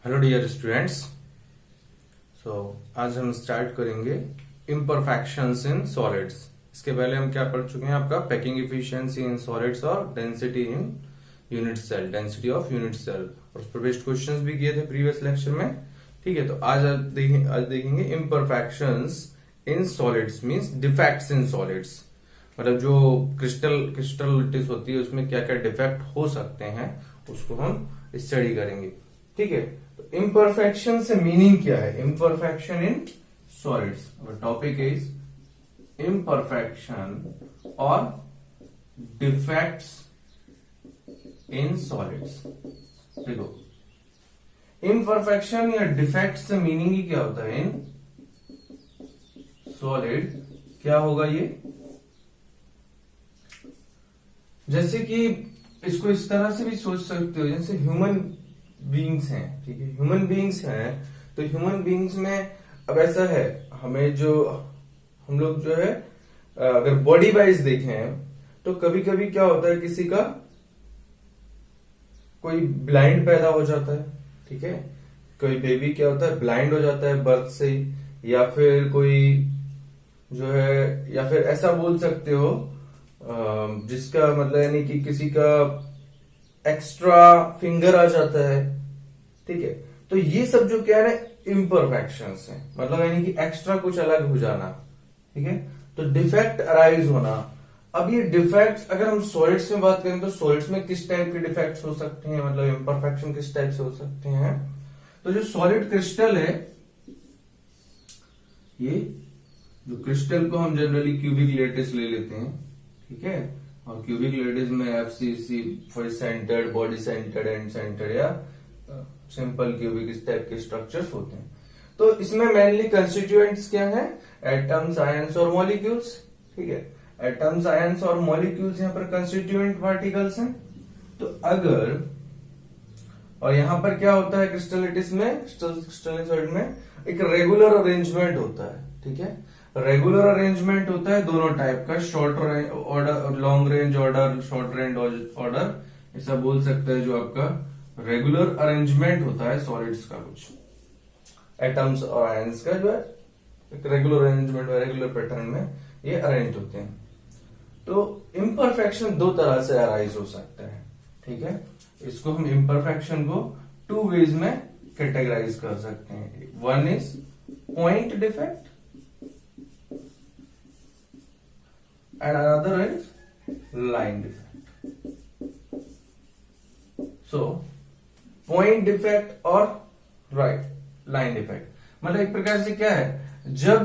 Hello dear students. आज हम start करेंगे इम्परफेक्शंस इन सॉलिड्स। इसके पहले हम क्या पढ़ चुके हैं, आपका पैकिंग इफिशिएंसी इन सॉलिड्स और density in unit cell, density of unit cell, और उस पर बेस्ड क्वेश्चंस भी किए थे प्रीवियस लेक्चर में। ठीक है, तो आज देखेंगे imperfections in solids means defects in solids. मतलब जो क्रिस्टलिटीज होती है उसमें क्या क्या डिफेक्ट हो सकते हैं उसको हम स्टडी करेंगे। ठीक है, तो इम्परफेक्शन से मीनिंग क्या है? Imperfection in solids, topic is imperfection और डिफेक्ट्स इन सॉलिड्स। देखो, इम्परफेक्शन या डिफेक्ट से मीनिंग ही क्या होता है इन सॉलिड? क्या होगा ये? जैसे कि इसको इस तरह से भी सोच सकते हो, जैसे ह्यूमन बीइंग्स हैं। ठीक है, ह्यूमन बीइंग्स हैं, तो ह्यूमन बीइंग्स में अब ऐसा है, हमें जो हम लोग जो है अगर बॉडी वाइज देखें तो कभी कभी क्या होता है, किसी का कोई ब्लाइंड पैदा हो जाता है। ठीक है, कोई बेबी क्या होता है, ब्लाइंड हो जाता है बर्थ से, या फिर कोई जो है, या फिर ऐसा बोल सकते हो जिसका मतलब यानी कि किसी का एक्स्ट्रा फिंगर आ जाता है। ठीक है, तो ये सब जो क्या है इम्परफेक्शंस है, मतलब यानी कि एक्स्ट्रा कुछ अलग हो जाना। ठीक है, तो डिफेक्ट अराइज होना। अब ये डिफेक्ट्स अगर हम सॉलिड्स में बात करें तो सॉलिड्स में किस टाइप के डिफेक्ट्स हो सकते हैं, मतलब इम्परफेक्शन किस टाइप से हो सकते हैं? तो जो सॉलिड क्रिस्टल है, ये जो क्रिस्टल को हम जनरली क्यूबिक लैटिस ले लेते हैं। ठीक है, और क्यूबिक लैटिस में FCC, face centred, body centred, and centred या सिंपल क्यूबिक, इस टाइप के स्ट्रक्चर्स होते हैं। तो इसमें मेनली कंस्टिट्यूएंट्स क्या है? एटम्स, आयंस और मॉलिक्यूल्स। ठीक है, एटम्स, आयंस और मॉलिक्यूल्स यहाँ पर कंस्टिट्यूएंट पार्टिकल्स हैं। तो अगर, और यहां पर क्या होता है क्रिस्टलिटिस में, क्रिस्टल में एक रेगुलर अरेंजमेंट होता है। ठीक है, रेगुलर अरेंजमेंट होता है दोनों टाइप का, short order, long range order, short range order, ऐसा बोल सकते हैं। जो आपका रेगुलर अरेंजमेंट होता है सॉलिड्स का, कुछ एटम्स और आयंस का जो है एक रेगुलर अरेंजमेंट में, रेगुलर पैटर्न में ये अरेंज होते हैं। तो इम्परफेक्शन दो तरह से अराइज हो सकता है। ठीक है, इसको हम इम्परफेक्शन को टू वेज में कैटेगराइज कर सकते हैं। One is point defect and another is line defect. So point defect और line defect मतलब एक प्रकार से क्या है, जब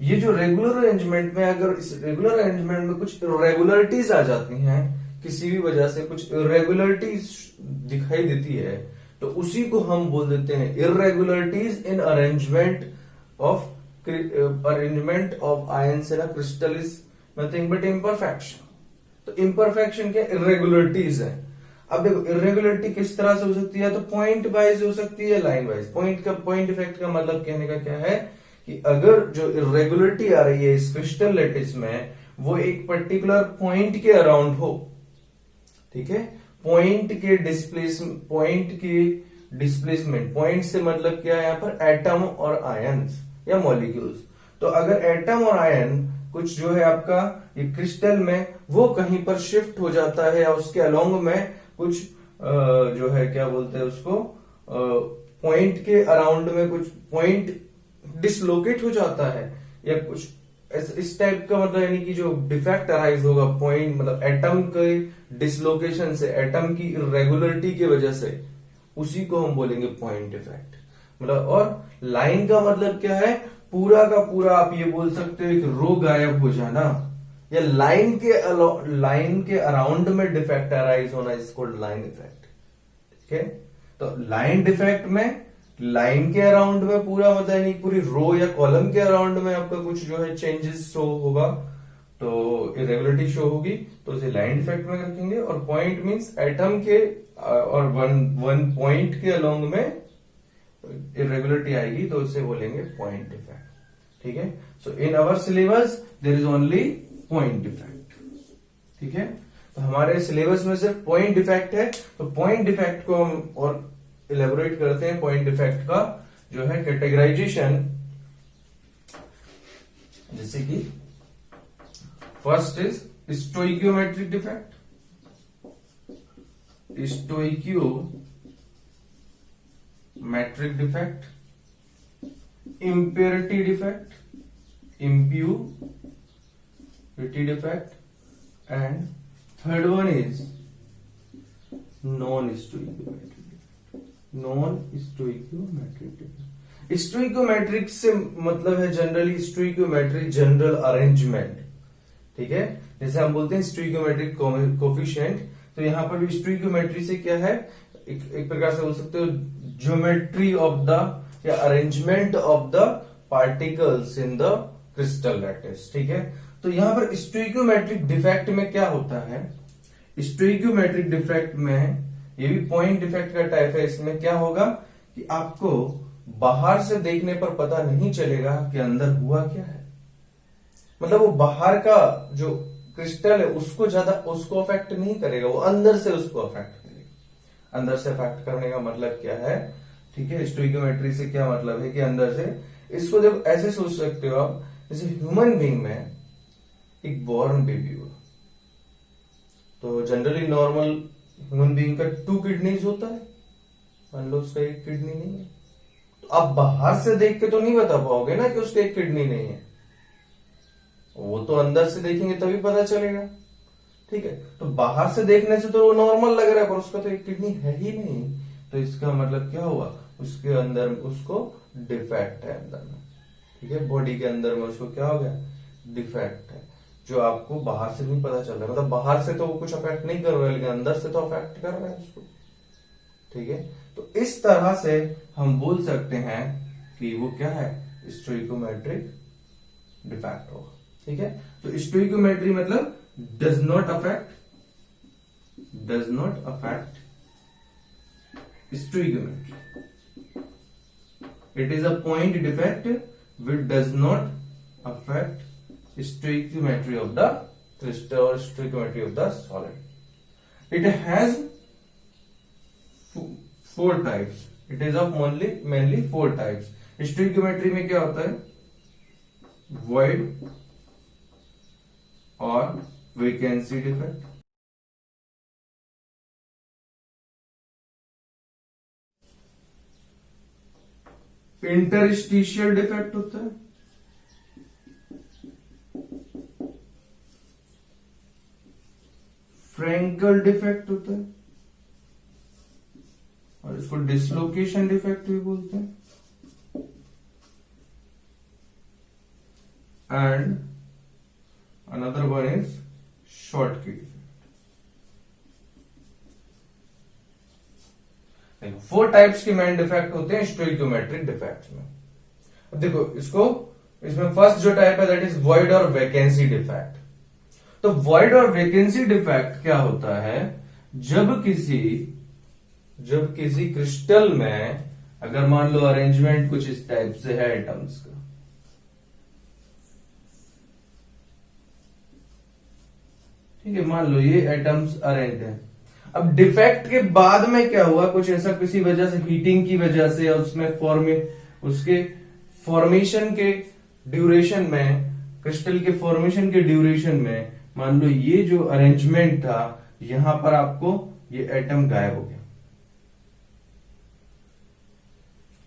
ये जो रेगुलर अरेंजमेंट में, अगर इस रेगुलर अरेंजमेंट में कुछ इरेगुलरिटीज आ जाती हैं, किसी भी वजह से कुछ इरेगुलरिटीज दिखाई देती है, तो उसी को हम बोल देते हैं irregularities in arrangement of ions in a crystal is nothing but imperfection. तो इम्परफेक्शन क्या? इरेगुलरिटीज है। अब देखो, इरेगुलरिटी किस तरह से हो सकती है? तो पॉइंट वाइज हो सकती है, लाइन वाइज। पॉइंट इफेक्ट का मतलब कहने का क्या है कि अगर जो इरेगुलरिटी आ रही है इस क्रिस्टल लैटिस में, वो एक पर्टिकुलर पॉइंट के अराउंड हो। ठीक है, पॉइंट के डिस्प्लेसमेंट, पॉइंट से मतलब क्या है यहाँ पर? एटम और आयंस या मॉलिक्यूल्स। तो अगर एटम और आयन कुछ जो है आपका ये क्रिस्टल में, वो कहीं पर शिफ्ट हो जाता है, या उसके अलोंग में कुछ जो है क्या बोलते हैं उसको, पॉइंट के अराउंड में कुछ पॉइंट डिसलोकेट हो जाता है, या कुछ इस टाइप का, मतलब यानी कि जो डिफेक्ट अराइज होगा पॉइंट, मतलब एटम के डिसलोकेशन से, एटम की इरेगुलरिटी की वजह से, उसी को हम बोलेंगे पॉइंट डिफेक्ट। मतलब, और लाइन का मतलब क्या है? पूरा का पूरा आप ये बोल सकते हो एक रो गायब हो जाना, या लाइन के अराउंड में डिफेक्ट अराइज होना, इसको लाइन इफेक्ट। ठीक है, तो लाइन डिफेक्ट में लाइन के अराउंड में पूरा, मतलब यानी पूरी रो या कॉलम के अराउंड में आपका कुछ जो है चेंजेस शो होगा, तो इरेगुलरिटी शो होगी, तो उसे लाइन डिफेक्ट में रखेंगे। और पॉइंट मींस एटम के और वन पॉइंट के अलोंग में इरेगुलरिटी आएगी, तो उसे बोलेंगे पॉइंट डिफेक्ट। ठीक है, so in our syllabus there is only point defect. ठीक है, तो हमारे सिलेबस में सिर्फ पॉइंट डिफेक्ट है, तो पॉइंट डिफेक्ट को हम, और इलेबोरेट करते हैं पॉइंट डिफेक्ट का जो है कैटेगराइजेशन। जैसे कि first is stoichiometric defect, stoichiometric defect, impurity defect, impurity defect, and third one is non-stoichiometric defect, non-stoichiometric defect। Stoichiometric से मतलब है जनरली स्टोइकियोमेट्रिक जनरल अरेंजमेंट, ठीक है। जैसे हम बोलते हैं स्टोइकियोमेट्रिक कोफिशिएंट, तो यहां पर भी स्टोइकियोमेट्री से क्या है, एक प्रकार से बोल सकते हो ज्योमेट्री ऑफ द या arrangement of the particles in the crystal lattice, ठीक है। तो यहां पर स्टोइकियोमेट्रिक डिफेक्ट में क्या होता है, स्टोइकियोमेट्रिक डिफेक्ट में ये भी पॉइंट डिफेक्ट का टाइप है। इसमें क्या होगा कि आपको बाहर से देखने पर पता नहीं चलेगा कि अंदर हुआ क्या है, मतलब वो बाहर का जो क्रिस्टल है उसको ज्यादा उसको अफेक्ट नहीं करेगा, वो अंदर से उसको अफेक्ट करेगा। अंदर से अफेक्ट करने का मतलब क्या है, ठीक है। स्टोइकियोमेट्री से क्या मतलब है कि अंदर से, इसको देखो ऐसे सोच सकते हो आप, जैसे ह्यूमन बीइंग में एक बॉर्न बेबी हुआ, तो जनरली नॉर्मल ह्यूमन बीइंग का 2 किडनीज होता है, मान लो उसका 1 किडनी नहीं है, तो आप बाहर से देख के तो नहीं बता पाओगे ना कि उसका 1 किडनी नहीं है, वो तो अंदर से देखेंगे तभी पता चलेगा, ठीक है। तो बाहर से देखने से तो वो नॉर्मल लग रहा है, पर उसका तो 1 किडनी है ही नहीं, तो इसका मतलब क्या हुआ, उसके अंदर उसको डिफेक्ट है अंदर में, ठीक है। बॉडी के अंदर में उसको क्या हो गया, डिफेक्ट है, जो आपको बाहर से नहीं पता चल रहा है। मतलब बाहर से तो वो कुछ अफेक्ट नहीं कर रहा है, लेकिन अंदर से तो अफेक्ट कर रहा है उसको, ठीक है। तो इस तरह से हम बोल सकते हैं कि वो क्या है, स्टोइकियोमेट्रिक डिफेक्ट होगा, ठीक है। तो स्टोइकियोमेट्री मतलब does not affect stoichiometry. It is a point defect which does not affect stoichiometry of the crystal or stoichiometry of the solid. It has 4 types. It is of mainly 4 types. stoichiometry में क्या होता है, void और vacancy defect, interstitial defect होता है, Frenkel defect होता है, और इसको डिसलोकेशन डिफेक्ट भी बोलते हैं, and another one is short की डिफेक्ट। 4 टाइप्स के मेन डिफेक्ट होते हैं स्टोइकियोमेट्रिक डिफेक्ट में। अब देखो इसमें फर्स्ट जो टाइप है दैट इज वॉइड और वैकेंसी डिफेक्ट। तो वॉइड और वैकेंसी डिफेक्ट क्या होता है, जब किसी क्रिस्टल में अगर मान लो अरेंजमेंट कुछ इस टाइप से है एटम्स का, ठीक है, मान लो ये एटम्स अरेंज है। अब डिफेक्ट के बाद में क्या हुआ, कुछ ऐसा किसी वजह से, हीटिंग की वजह से, या उसमें उसके फॉर्मेशन के ड्यूरेशन में, क्रिस्टल के फॉर्मेशन के ड्यूरेशन में, मान लो ये जो अरेंजमेंट था यहां पर आपको ये एटम गायब हो गया,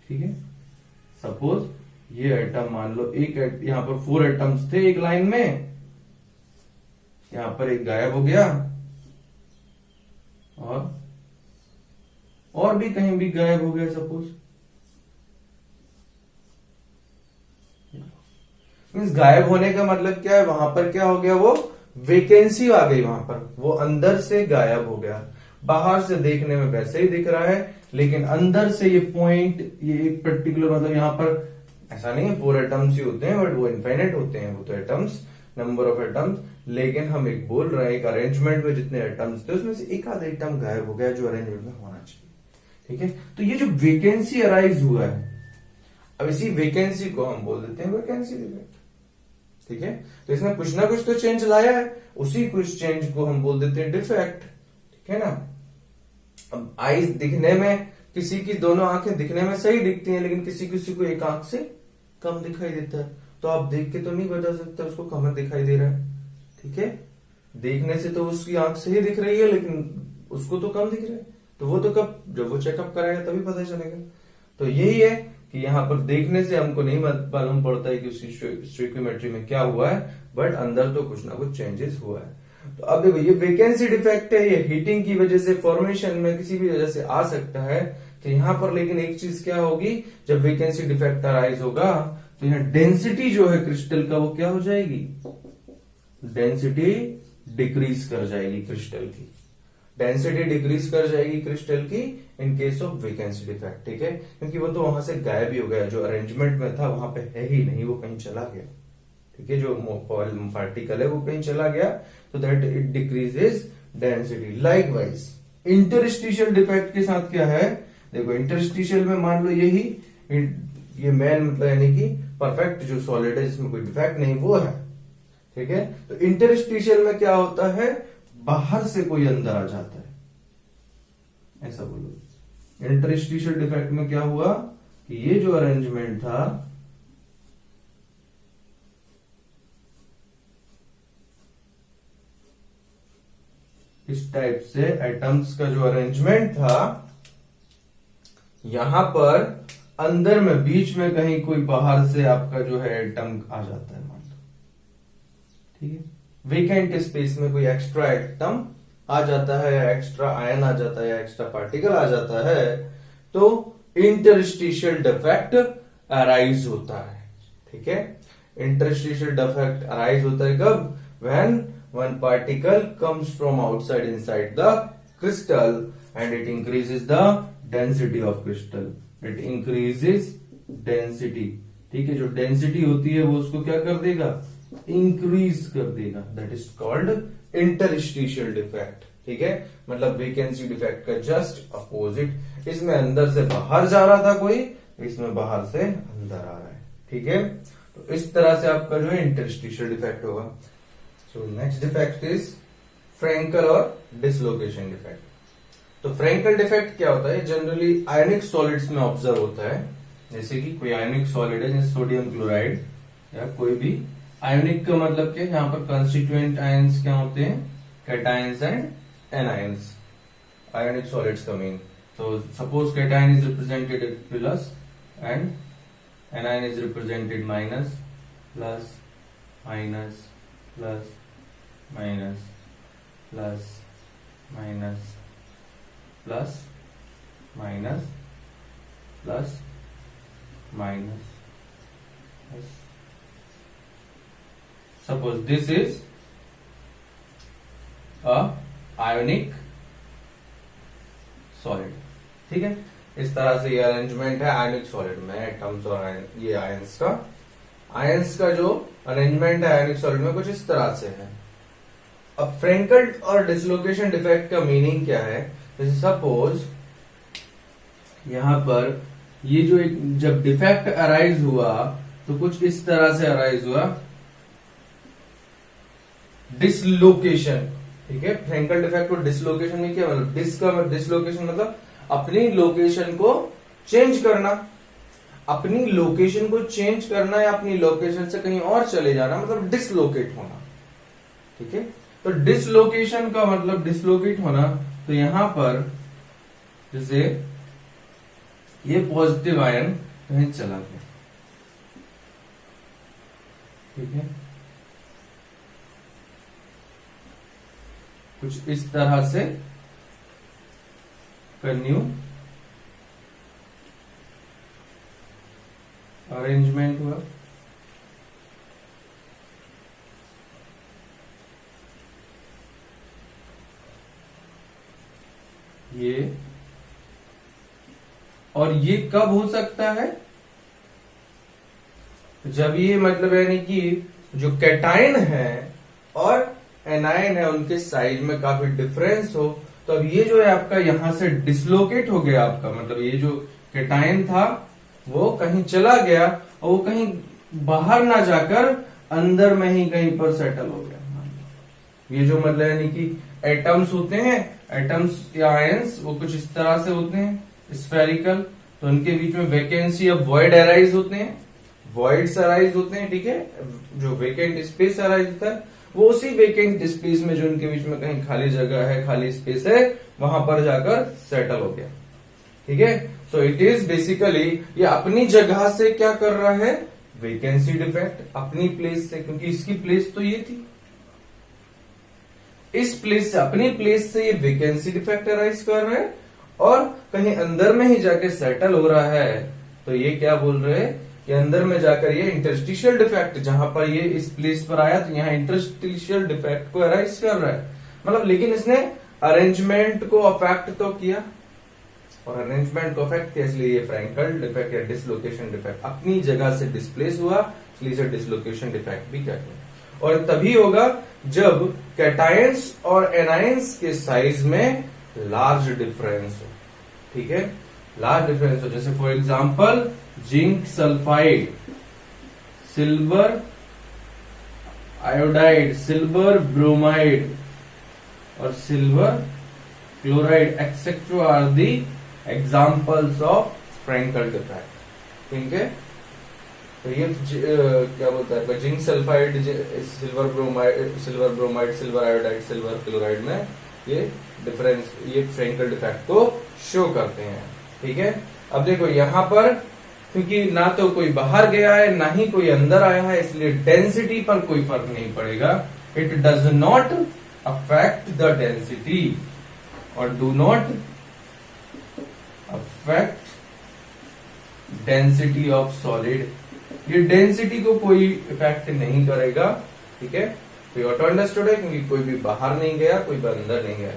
ठीक है। सपोज ये एटम मान लो यहां पर 4 एटम्स थे एक लाइन में, यहां पर एक गायब हो गया, और भी कहीं भी गायब हो गया सपोज, मीन्स गायब होने का मतलब क्या है, वहां पर क्या हो गया, वो वेकेंसी आ गई, वहां पर वो अंदर से गायब हो गया। बाहर से देखने में वैसे ही दिख रहा है, लेकिन अंदर से ये पॉइंट, ये एक पर्टिकुलर, मतलब यहां पर ऐसा नहीं है 4 एटम्स ही होते हैं, बट वो इनफाइनाइट होते हैं, वो तो एटम्स, नंबर ऑफ एटम्स, लेकिन हम एक बोल रहे हैं एक अरेंजमेंट में जितने एटम्स थे उसमें से एक आधा एटम गायब हो गया जो अरेंजमेंट में होना चाहिए, ठीक है। तो ये जो वेकेंसी अराइज हुआ है, अब इसी वेकेंसी को हम बोल देते हैं वैकेंसी डिफेक्ट, ठीक है। तो इसमें कुछ ना कुछ तो चेंज लाया है, उसी कुछ चेंज को हम बोल देते हैं डिफेक्ट, ठीक है ना। अब आइज दिखने में किसी की दोनों आंखें दिखने में सही दिखती हैं, लेकिन किसी किसी को एक आंख से कम दिखाई देता है। तो आप देख के तो नहीं बता सकते उसको कम दिखाई दे रहा है, ठीक है। देखने से तो उसकी आंख सही दिख रही है, लेकिन उसको तो कम दिख रहा है। तो वो तो कब, जब वो चेकअप कराएगा तभी पता चलेगा। तो यही है कि यहाँ पर देखने से हमको नहीं मालूम पड़ता है कि उसकी स्टोइक्योमेट्री में क्या हुआ है, बट अंदर तो कुछ ना कुछ चेंजेस हुआ है। तो अब देखो, ये वैकेंसी डिफेक्ट है, ये हीटिंग की वजह से, फॉर्मेशन में किसी भी वजह से आ सकता है। तो यहाँ पर लेकिन एक चीज क्या होगी, जब वैकेंसी डिफेक्ट अराइज होगा तो यहाँ डेंसिटी जो है क्रिस्टल का वो क्या हो जाएगी, डेंसिटी डिक्रीज कर जाएगी क्रिस्टल की, डेंसिटी डिक्रीज कर जाएगी क्रिस्टल की in case of vacancy defect, ठीक है। क्योंकि वो तो वहां से गायब ही हो गया, जो अरेंजमेंट में था वहां पे है ही नहीं, वो कहीं चला गया, ठीक है। जो पार्टिकल है वो कहीं चला गया, तो that it decreases density. Likewise interstitial defect के साथ क्या है, देखो इंटरस्टिशियल में मान लो यही ये मेन मतलब यानी कि परफेक्ट जो सॉलिड है जिसमें कोई डिफेक्ट नहीं वो है, ठीक है। तो इंटरस्टिशियल में क्या होता है, बाहर से कोई अंदर आ जाता है, ऐसा बोलो। इंटरस्टिशियल डिफेक्ट में क्या हुआ कि ये जो अरेंजमेंट था इस टाइप से, एटम्स का जो अरेंजमेंट था, यहां पर अंदर में बीच में कहीं कोई बाहर से आपका जो है एटम आ जाता है, मान लो, ठीक है। वेकेंट स्पेस में कोई एक्स्ट्रा एटम आ जाता है, एक्स्ट्रा आयन आ जाता है, एक्स्ट्रा पार्टिकल आ जाता है, तो इंटरस्टिशियल डिफेक्ट अराइज होता है, ठीक है। इंटरस्टिशियल डिफेक्ट अराइज होता है कब, when one particle comes from outside inside the crystal and it increases the density of crystal, it increases density, ठीक है। जो डेंसिटी होती है वो उसको क्या कर देगा, इंक्रीज कर देगा, that is called interstitial defect, ठीक है। मतलब वैकेंसी डिफेक्ट का जस्ट अपोजिट, इसमें अंदर से बाहर जा रहा था कोई, इसमें बाहर से अंदर आ रहा है, ठीक है। तो इस तरह से आपका जो है इंटरस्टिशियल डिफेक्ट होगा। So next defect is Frenkel और डिसलोकेशन डिफेक्ट। तो फ्रैंकल डिफेक्ट क्या होता है, जनरली आयनिक सॉलिड्स में ऑब्जर्व होता है। जैसे कि कोई आयनिक सॉलिड है जैसे सोडियम क्लोराइड या कोई भी आयनिक का मतलब क्या, यहाँ पर कंस्टिट्यूएंट आयंस क्या होते हैं, cations and anions, ionic solids का मीन। तो suppose cation is represented plus and anion is represented minus, plus minus plus minus plus minus plus minus plus minus. Suppose this is a ionic solid, ठीक है। इस तरह से ये arrangement है ionic solid में, एटम्स और ये आयंस का जो अरेंजमेंट है आयोनिक सॉलिड में कुछ इस तरह से है। अब फ्रैंकल और डिसलोकेशन डिफेक्ट का मीनिंग क्या है, जैसे सपोज यहां पर ये जो एक जब डिफेक्ट अराइज हुआ तो कुछ इस तरह से अराइज हुआ, डिसलोकेशन, ठीक है। फ्रैंकल डिफेक्ट और डिसलोकेशन में क्या मतलब, डिसलोकेशन मतलब अपनी लोकेशन को चेंज करना, अपनी लोकेशन को चेंज करना या अपनी लोकेशन से कहीं और चले जाना, मतलब डिसलोकेट होना, ठीक है। तो डिसलोकेशन का मतलब डिसलोकेट होना, तो यहां पर जैसे ये पॉजिटिव आयन कहीं चला गया, ठीक है, कुछ इस तरह से न्यू अरेंजमेंट हुआ, ये और ये कब हो सकता है, जब ये मतलब यानी कि जो कैटायन है और एनायन है उनके साइज में काफी डिफरेंस हो, तो अब ये जो है आपका यहां से डिसलोकेट हो गया आपका, मतलब ये जो कैटायन था वो कहीं चला गया और वो कहीं बाहर ना जाकर अंदर में ही कहीं पर सेटल हो गया। ये जो मतलब यानी कि एटम्स होते हैं, एटम्स या आयंस वो कुछ इस तरह से होते हैं, स्फेरिकल, तो उनके बीच में वैकेंसी ऑफ वॉइड अराइज होते हैं, वॉइड्स अराइज होते हैं, ठीक है। जो वेकेंट स्पेस अराइज होता है वो उसी वेकेंट स्पेस में जो उनके बीच में कहीं खाली जगह है, खाली स्पेस है, वहां पर जाकर सेटल हो गया, ठीक है। सो इट इज बेसिकली ये अपनी जगह से क्या कर रहा है, वेकेंसी डिफेक्ट अपनी प्लेस से, क्योंकि इसकी प्लेस तो ये थी, इस प्लेस से, अपनी प्लेस से ये वेकेंसी डिफेक्ट अराइज कर रहा है और कहीं अंदर में ही जाके सेटल हो रहा है। तो ये क्या बोल रहे हैं कि अंदर में जाकर ये इंटरस्टिशियल डिफेक्ट, जहां पर ये इस प्लेस पर आया तो यहाँ इंटरस्टिशियल डिफेक्ट को अराइज कर रहा है, मतलब लेकिन इसने अरेंजमेंट को अफेक्ट तो किया, और अरेंजमेंट को अफेक्ट किया, इसलिए ये फ्रैंकल डिफेक्ट या डिसलोकेशन डिफेक्ट, अपनी जगह से डिस्प्लेस हुआ, इसलिए इसे डिसलोकेशन डिफेक्ट भी कहते हैं। और तभी होगा जब कैटायंस और एनायंस के साइज में लार्ज डिफरेंस हो, ठीक है, लार्ज डिफरेंस हो। जैसे for example zinc sulphide, silver iodide, silver bromide और silver chloride etcetera are the examples of Frenkel defect, ठीक है। तो ये क्या बोलता है, zinc sulphide, silver bromide, silver iodide, silver chloride में ये डिफरेंस, ये फ्रैंकल डिफेक्ट को शो करते हैं, ठीक है। अब देखो यहां पर क्योंकि ना तो कोई बाहर गया है ना ही कोई अंदर आया है, इसलिए डेंसिटी पर कोई फर्क नहीं पड़ेगा। It does not affect the density और do not affect density of solid, ये डेंसिटी को कोई इफेक्ट नहीं करेगा, ठीक है। तो ऑटो अंडरस्टूड है, क्योंकि कोई भी बाहर नहीं गया, कोई भी अंदर नहीं गया।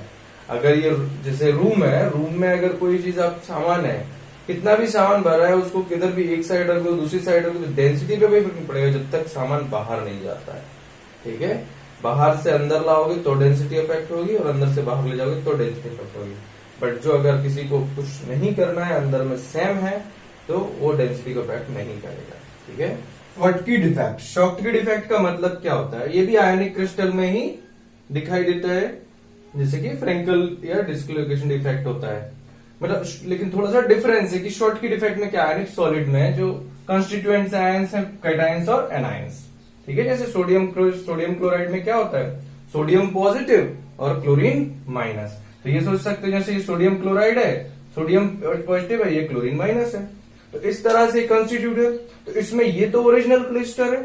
अगर ये जैसे रूम है, रूम में अगर कोई चीज आप सामान है, कितना भी सामान भरा है, उसको किधर भी एक साइड रख दो, दूसरी साइड रख दो, डेंसिटी पे कोई फर्क नहीं पड़ेगा जब तक सामान बाहर नहीं जाता है, ठीक है। बाहर से अंदर लाओगे तो डेंसिटी इफेक्ट होगी और अंदर से बाहर ले जाओगे तो डेंसिटी इफेक्ट होगी। बट जो अगर किसी को कुछ नहीं करना है, अंदर में सेम है, तो वो डेंसिटी को इफेक्ट नहीं करेगा, ठीक है। शॉटकी डिफेक्ट, शॉटकी डिफेक्ट का मतलब क्या होता है, ये भी आयनिक क्रिस्टल में ही दिखाई देता है, जैसे कि फ्रैंकल या डिस्लोकेशन डिफेक्ट होता है, मतलब लेकिन थोड़ा सा डिफरेंस है कि शॉटकी डिफेक्ट में क्या, आयनिक सॉलिड में जो कंस्टिट्यूएंट्स आयंस हैं, कैटायंस और एनायंस, ठीक है। जैसे सोडियम क्लोराइड में क्या होता है, सोडियम पॉजिटिव और क्लोरीन माइनस। तो ये सोच सकते हैं जैसे ये सोडियम क्लोराइड है, सोडियम पॉजिटिव है, ये क्लोरीन माइनस है, तो इस तरह से कंस्टिट्यूट है। तो इसमें ये तो ओरिजिनल क्लिस्टर है,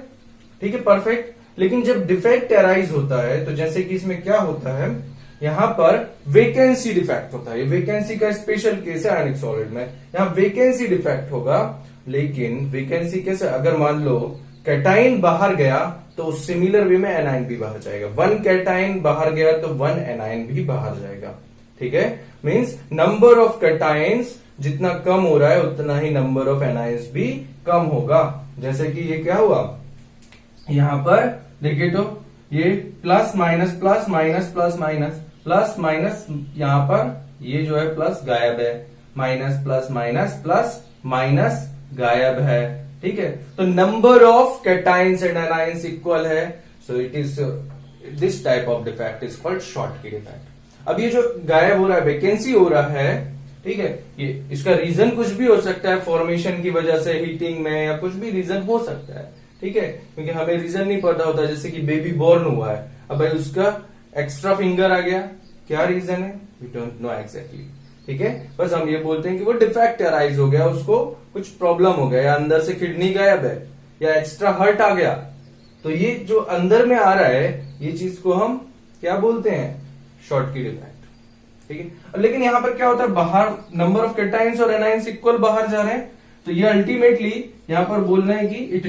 ठीक है, परफेक्ट। लेकिन जब डिफेक्ट अराइज होता है, तो जैसे कि इसमें क्या होता है, यहां पर वेकेंसी डिफेक्ट होता है। ये वेकेंसी का स्पेशल केस है आयनिक सॉलिड में, यहां वेकेंसी डिफेक्ट होगा। लेकिन वेकेंसी कैसे, अगर मान लो कैटाइन बाहर गया तो सिमिलर वे में एनाइन भी बाहर जाएगा, वन कैटाइन बाहर गया तो वन एनाइन भी बाहर जाएगा, ठीक है। मींस नंबर ऑफ कैटाइंस जितना कम हो रहा है उतना ही नंबर ऑफ एनाइंस भी कम होगा। जैसे कि ये क्या हुआ, यहां पर देखिए तो ये plus minus plus minus plus minus plus minus, यहां पर ये जो है प्लस गायब है, minus plus minus plus minus गायब है, ठीक है। तो number of cations and anions equal है, so it is this type of defect is called Schottky defect. अब ये जो गायब हो रहा है, वैकेंसी हो रहा है, ठीक है, ये इसका रीजन कुछ भी हो सकता है, फॉर्मेशन की वजह से, हीटिंग में, या कुछ भी रीजन हो सकता है, ठीक है, क्योंकि हमें रीजन नहीं पता होता। जैसे कि बेबी बॉर्न हुआ है, अब भाई उसका एक्स्ट्रा फिंगर आ गया, क्या रीजन है, वी डोंट नो एग्जैक्टली, ठीक है। बस हम ये बोलते हैं कि वो डिफेक्ट अराइज हो गया, उसको कुछ प्रॉब्लम हो गया, या अंदर से किडनी गायब है, या एक्स्ट्रा हर्ट आ गया, तो ये जो अंदर में आ रहा है, ये चीज को हम क्या बोलते हैं, शॉटकी डिफेक्ट, ठीक है। लेकिन यहां पर क्या होता है, बाहर नंबर ऑफ कैटाइंस और एनाइंस इक्वल बाहर जा रहे हैं, तो ये अल्टीमेटली यहां पर बोलना है कि it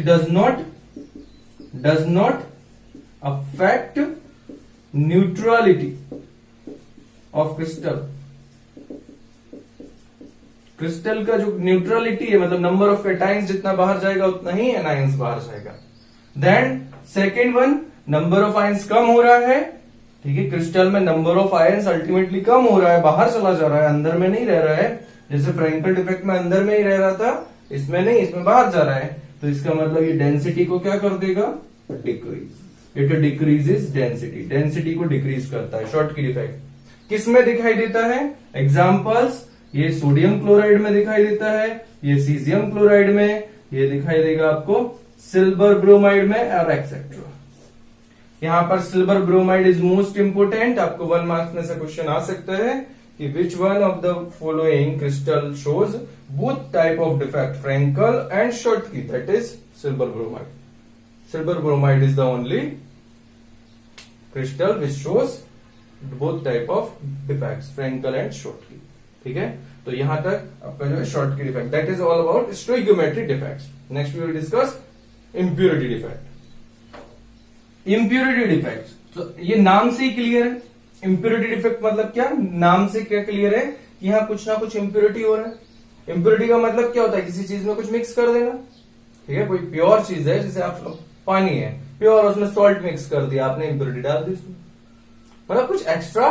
does not affect neutrality of crystal. Crystal का जो न्यूट्रलिटी है, मतलब नंबर ऑफ कैटाइंस जितना बाहर जाएगा उतना ही एनाइंस बाहर जाएगा। Then second one, number of ions कम हो रहा है, ठीक है, क्रिस्टल में नंबर ऑफ आयंस अल्टीमेटली कम हो रहा है, बाहर चला जा रहा है, अंदर में नहीं रह रहा है। जैसे फ्रैंकल डिफेक्ट में अंदर में ही रह रहा था, इसमें नहीं, इसमें बाहर जा रहा है, तो इसका मतलब ये डेंसिटी को क्या कर देगा, decrease. It decreases density, density को डिक्रीज करता है शॉटकी डिफेक्ट। किस में दिखाई देता है, एग्जाम्पल्स ये सोडियम क्लोराइड में दिखाई देता है, ये सीजियम क्लोराइड में, ये दिखाई देगा आपको सिल्वर ब्रोमाइड में और एक्सेट्रा। यहां पर silver bromide is most important. आपको 1 मार्क्स में से क्वेश्चन आ सकता है कि which one of the following crystal shows both type of defect, Frenkel and Schottky, that is silver bromide. Silver bromide is the only crystal which shows both type of defects, Frenkel and Schottky. ठीक है, तो यहां तक आपका जो है Schottky defect, that is all about stoichiometric defects. Next we will discuss impurity defect. Impurity defect, तो ये नाम से ही क्लियर है। इंप्योरिटी डिफेक्ट मतलब क्या, नाम से क्या क्लियर है कि यहां कुछ ना कुछ इंप्योरिटी हो रहा है। इंप्योरिटी का मतलब क्या होता है, किसी चीज में कुछ मिक्स कर देना। ठीक है, कोई प्योर चीज है, जैसे आप पानी है प्योर, उसमें सॉल्ट मिक्स कर दिया आपने, इंप्योरिटी डाल दी उसमें, मतलब कुछ एक्स्ट्रा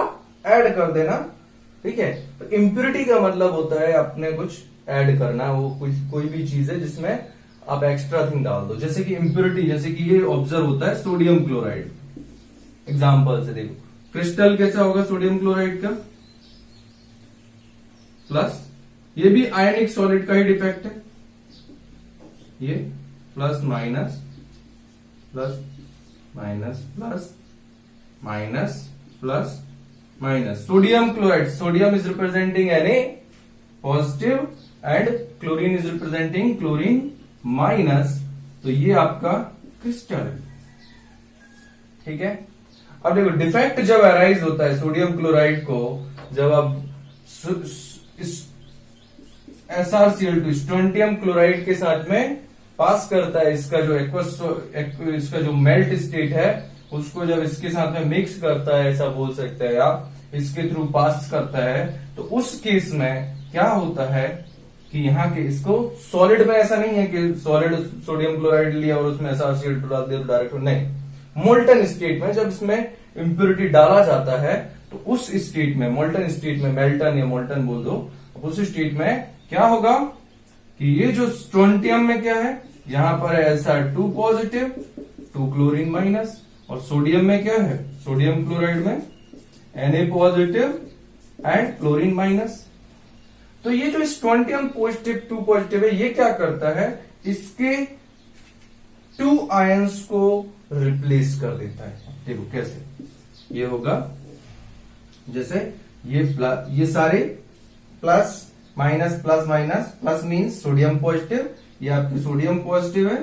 ऐड कर देना। ठीक है, तो इंप्योरिटी का मतलब होता है आपने कुछ ऐड करना, वो कुछ कोई भी चीज है जिसमें आप एक्स्ट्रा थिंग डाल दो। जैसे कि इंप्योरिटी, जैसे कि ये ऑब्जर्व होता है सोडियम क्लोराइड। एग्जांपल से देखो, क्रिस्टल कैसा होगा सोडियम क्लोराइड का, प्लस, ये भी आयनिक सॉलिड का ही डिफेक्ट है, ये plus minus plus minus plus minus plus minus. Sodium chloride, sodium is representing Na positive and chlorine is representing chlorine minus, तो ये आपका क्रिस्टल है। ठीक है, अब देखो डिफेक्ट जब अराइज होता है सोडियम क्लोराइड को, जब आप SrCl2 स्ट्रोंटियम क्लोराइड के साथ में पास करता है, इसका जो इसका जो मेल्ट स्टेट है उसको जब इसके साथ में मिक्स करता है, ऐसा बोल सकते हैं आप, इसके थ्रू पास करता है, तो उस केस में क्या होता है कि यहाँ के इसको सॉलिड में ऐसा नहीं है कि सॉलिड सोडियम क्लोराइड लिया और उसमें SrCl2 डाल दिया तो डायरेक्ट, नहीं, मोल्टन स्टेट में जब इसमें इंप्योरिटी डाला जाता है तो उस स्टेट में, मोल्टन स्टेट में, मेल्टन या मोल्टन बोल दो, उस स्टेट में क्या होगा कि ये जो स्ट्रोंटियम में क्या है, यहां पर है Sr2 पॉजिटिव 2 क्लोरीन माइनस, और सोडियम में क्या है, सोडियम क्लोराइड में Na positive and chlorine minus. तो ये जो स्ट्रोंटियम पॉजिटिव 2 पॉजिटिव है, ये क्या करता है, इसके 2 आयंस को रिप्लेस कर देता है। देखो कैसे, ये होगा जैसे ये सारे plus minus plus minus, plus means sodium positive, ये आपकी सोडियम पॉजिटिव है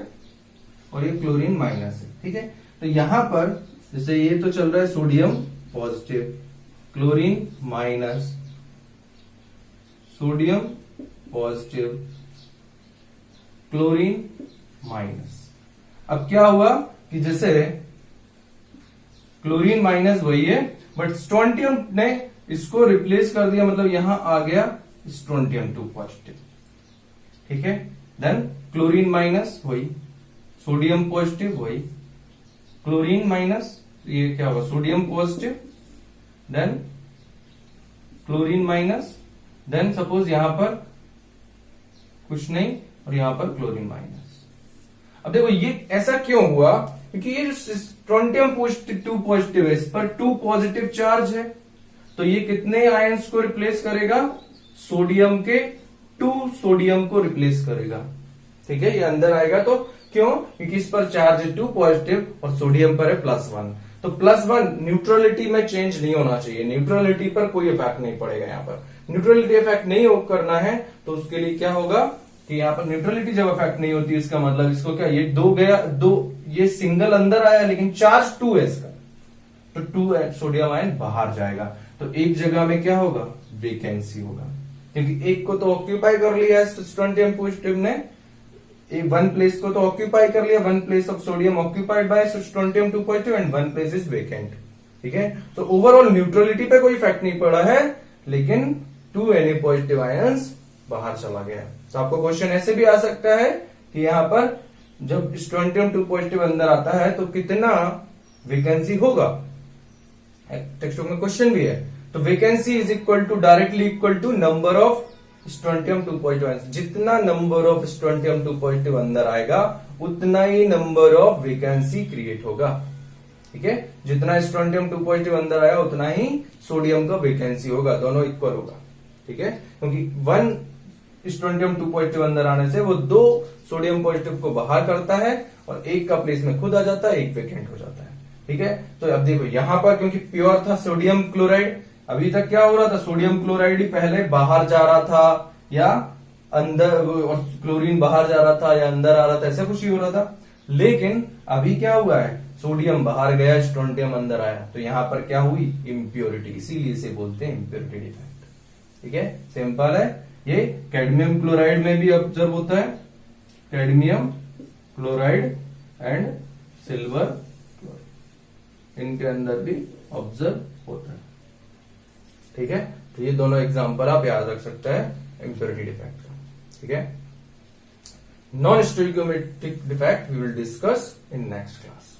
और ये क्लोरीन माइनस है। ठीक है, तो यहां पर जैसे ये तो चल रहा है sodium positive, chlorine minus, sodium positive, chlorine minus. अब क्या हुआ कि जैसे क्लोरीन माइनस वही है, बट स्ट्रोंटियम ने इसको रिप्लेस कर दिया, मतलब यहां आ गया स्ट्रोंटियम 2 पॉजिटिव। ठीक है, देन क्लोरीन माइनस वही, सोडियम पॉजिटिव वही, क्लोरीन माइनस, ये क्या होगा sodium positive, then chlorine minus, then suppose यहां पर कुछ नहीं और यहां पर क्लोरीन माइनस। अब देखो ये ऐसा क्यों हुआ, क्योंकि ये जो स्ट्रोंटियम पॉजिटिव 2 पॉजिटिव है, इस पर 2 पॉजिटिव चार्ज है, तो ये कितने आयंस को रिप्लेस करेगा, सोडियम के 2 सोडियम को रिप्लेस करेगा। ठीक है, ये अंदर आएगा, तो क्यों, क्योंकि इस पर चार्ज है 2 पॉजिटिव और सोडियम पर है +1, तो +1 न्यूट्रलिटी में चेंज नहीं होना चाहिए, न्यूट्रलिटी पर कोई इफेक्ट नहीं पड़ेगा। यहाँ पर न्यूट्रलिटी इफेक्ट नहीं करना है तो उसके लिए क्या होगा कि यहाँ पर न्यूट्रलिटी जब इफेक्ट नहीं होती, इसका मतलब इसको क्या, ये 2 गया, 2 ये सिंगल अंदर आया लेकिन चार्ज 2 है इसका, तो 2 सोडियम आयन बाहर जाएगा, तो एक जगह में क्या होगा, वेकेंसी होगा, क्योंकि एक को तो ऑक्यूपाई कर लिया है स्ट्रोंटियम पॉजिटिव ने, 1 प्लेस को तो ऑक्यूपाई कर लिया, 1 place of sodium occupied by strontium 2 positive and 1 place is vacant. ठीक है, तो ओवरऑल न्यूट्रलिटी पे कोई इफेक्ट नहीं पड़ा है, लेकिन 2 Na पॉजिटिव आयंस बाहर चला गया। तो आपको क्वेश्चन ऐसे भी आ सकता है कि यहां पर जब स्ट्रोंटियम 2 पॉजिटिव अंदर आता है तो कितना वेकेंसी होगा, टेक्स्ट बुक में क्वेश्चन भी है, तो vacancy is equal to directly equal to number of strontium 2 positive ions. जितना नंबर ऑफ स्ट्रोंटियम 2 पॉजिटिव अंदर आएगा उतना ही नंबर ऑफ वेकेंसी क्रिएट होगा। ठीक है, जितना स्ट्रोंटियम 2 पॉजिटिव अंदर आया उतना ही सोडियम का वेकेंसी होगा, दोनों इक्वल होगा। ठीक है, क्योंकि 1 स्ट्रोंटियम 2 पॉजिटिव अंदर आने से वो 2 सोडियम पॉजिटिव को बाहर करता है और एक का प्लेस में खुद आ जाता है, एक वेकेंट हो जाता है। ठीक है, तो अब देखो यहां पर क्योंकि प्योर था सोडियम क्लोराइड, अभी तक क्या हो रहा था, सोडियम क्लोराइड ही पहले बाहर जा रहा था या अंदर, और क्लोरीन बाहर जा रहा था या अंदर आ रहा था, ऐसा कुछ ही हो रहा था। लेकिन अभी क्या हुआ है, सोडियम बाहर गया, स्ट्रोंटियम अंदर आया, तो यहां पर क्या हुई, इम्प्योरिटी, इसीलिए इसे बोलते हैं इम्प्योरिटी डिफेक्ट। ठीक है, सिंपल है। ये कैडमियम क्लोराइड में भी ऑब्जर्व होता है, cadmium chloride and silver chloride, इनके अंदर भी ऑब्जर्व होता है। ठीक है, तो ये दोनों एग्जांपल आप याद रख सकते हैं इम्प्योरिटी डिफेक्ट का। ठीक है, non stoichiometric defect we will discuss in next class.